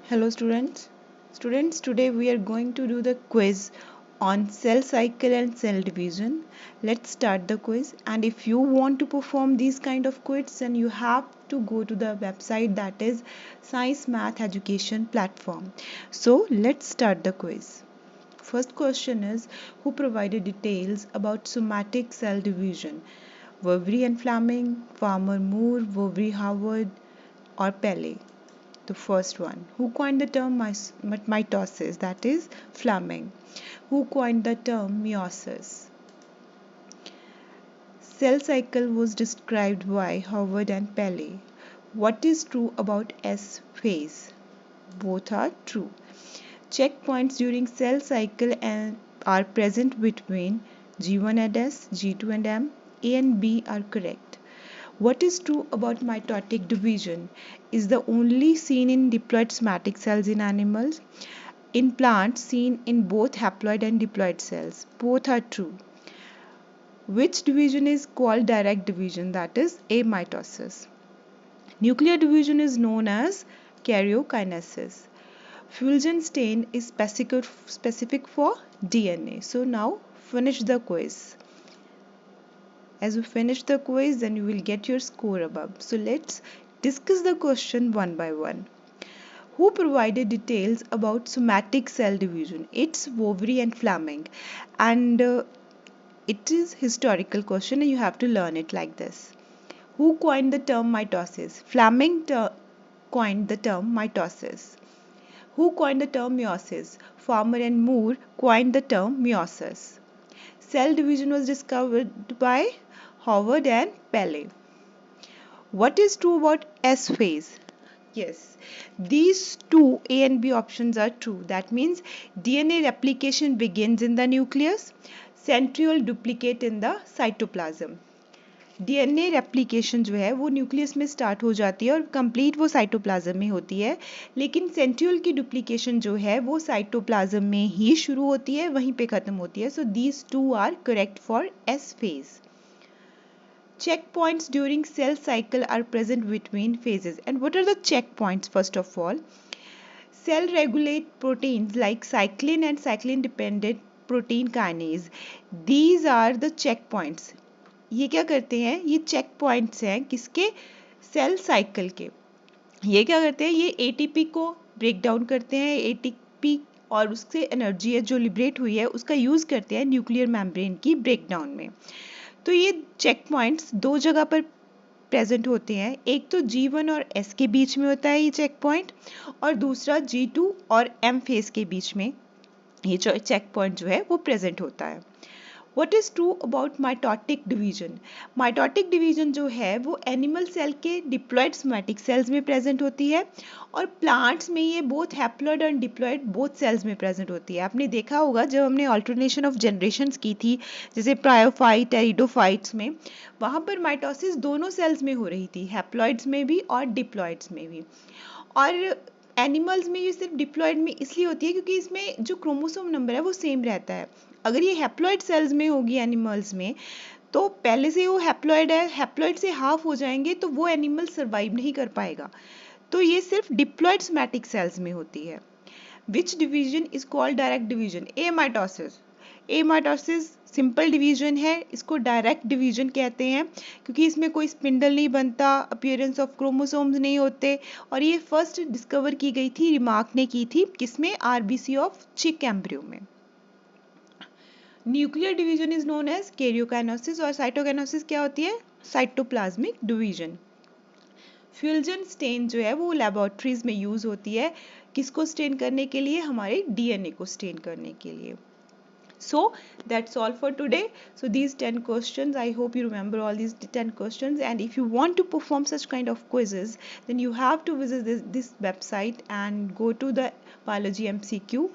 Hello students. Students, today we are going to do the quiz on cell cycle and cell division. Let's start the quiz, and if you want to perform these kind of quiz, then you have to go to the website, that is Science Math Education platform. So let's start the quiz. First question is, who provided details about somatic cell division? Vervry and Fleming, Farmer Moore, Vervry Howard, or Pele? The first one. Who coined the term mitosis? That is Fleming. Who coined the term meiosis? Cell cycle was described by Howard and Pele. What is true about S phase? Both are true. Checkpoints during cell cycle are present between G1 and S, G2 and M. A and B are correct. What is true about mitotic division? Is the only seen in diploid somatic cells in animals. In plants, seen in both haploid and diploid cells. Both are true. Which division is called direct division? That is amitosis. Nuclear division is known as karyokinesis. Fulgen stain is specific for DNA. So now finish the quiz. As you finish the quiz, then you will get your score above. So let's discuss the question one by one. Who provided details about somatic cell division? It's Vervry and Fleming, and it is historical question and you have to learn it like this. Who coined the term mitosis? Fleming coined the term mitosis. Who coined the term meiosis? Farmer and Moore coined the term meiosis. Cell division was discovered by Howard and Pele. What is true about S phase? Yes, these two A and B options are true. That means DNA replication begins in the nucleus, centriole duplicate in the cytoplasm. DNA replication जो है वो nucleus में start हो जाती है और complete वो cytoplasm में होती है, लेकिन सेंट्रियोल की डुप्लीकेशन जो है वो साइटोप्लाज्म में ही शुरू होती है, वहीं पे खत्म होती है. So these two are correct for S phase. Checkpoints during cell cycle are present between phases. And what are the checkpoints? First of all, cell regulate proteins like cyclin and cyclin dependent protein kinase. These are the checkpoints. ये क्या करते हैं? ये checkpoints हैं किसके? Cell cycle के. ये क्या करते हैं? ये ATP को ब्रेक डाउन करते हैं. ATP और उससे एनर्जी है जो लिबरेट हुई है उसका यूज करते हैं न्यूक्लियर मेम्ब्रेन की ब्रेकडाउन में. तो ये चेक पॉइंट्स दो जगह पर प्रेजेंट होते हैं. एक तो G1 और S के बीच में होता है ये चेक पॉइंट, और दूसरा G2 और M फेज के बीच में ये चेक पॉइंट जो है वो प्रेजेंट होता है. What is true about mitotic division? Mitotic division जो है वो एनिमल सेल के डिप्लॉइड सोमैटिक सेल्स में प्रेजेंट होती है, और प्लांट्स में ये बोथ हैप्लॉइड और डिप्लॉइड बोथ सेल्स में प्रेजेंट होती है. आपने देखा होगा जब हमने ऑल्टरनेशन ऑफ जनरेशंस की थी, जैसे प्रायोफाइट टेरिडोफाइट्स में, वहाँ पर माइटोसिस दोनों सेल्स में हो रही थी, हैप्लॉइड्स में भी और डिप्लॉइड्स में भी. और एनिमल्स में ये सिर्फ डिप्लॉइड में इसलिए होती है क्योंकि इसमें जो क्रोमोसोम नंबर है वो सेम रहता है. अगर ये हैप्लॉइड सेल्स में होगी एनिमल्स में, तो पहले से वो हैप्लॉइड है, हैप्लॉइड से हाफ हो जाएंगे तो वो एनिमल सर्वाइव नहीं कर पाएगा. तो ये सिर्फ डिप्लॉइड सोमैटिक सेल्स में होती है. Which division is called direct division? Amitosis. Amitosis simple division है, इसको डायरेक्ट डिवीजन कहते हैं क्योंकि इसमें कोई स्पिंडल नहीं बनता, अपीयरेंस ऑफ क्रोमोसोम्स नहीं होते, और ये फर्स्ट डिस्कवर की गई थी, रिमार्क ने की थी, किसमें? आरबीसी ऑफ चिक एम्ब्रियो में. Nuclear division is known as karyokinesis, और साइटोकाइनेसिस क्या होती है? Cytoplasmic division. फ्यूल्जन स्टेन जो है वो लैबोरेटरीज में यूज होती है, किसको स्टेन करने के लिए? हमारे डीएनए को स्टेन करने के लिए. So that's all for today. So these 10 questions, I hope you remember all these 10 questions, and if you want to perform such kind of quizzes, then you have to visit this website and go to the biology MCQ,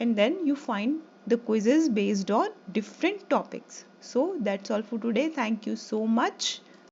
and then you find the quizzes based on different topics. So that's all for today. Thank you so much.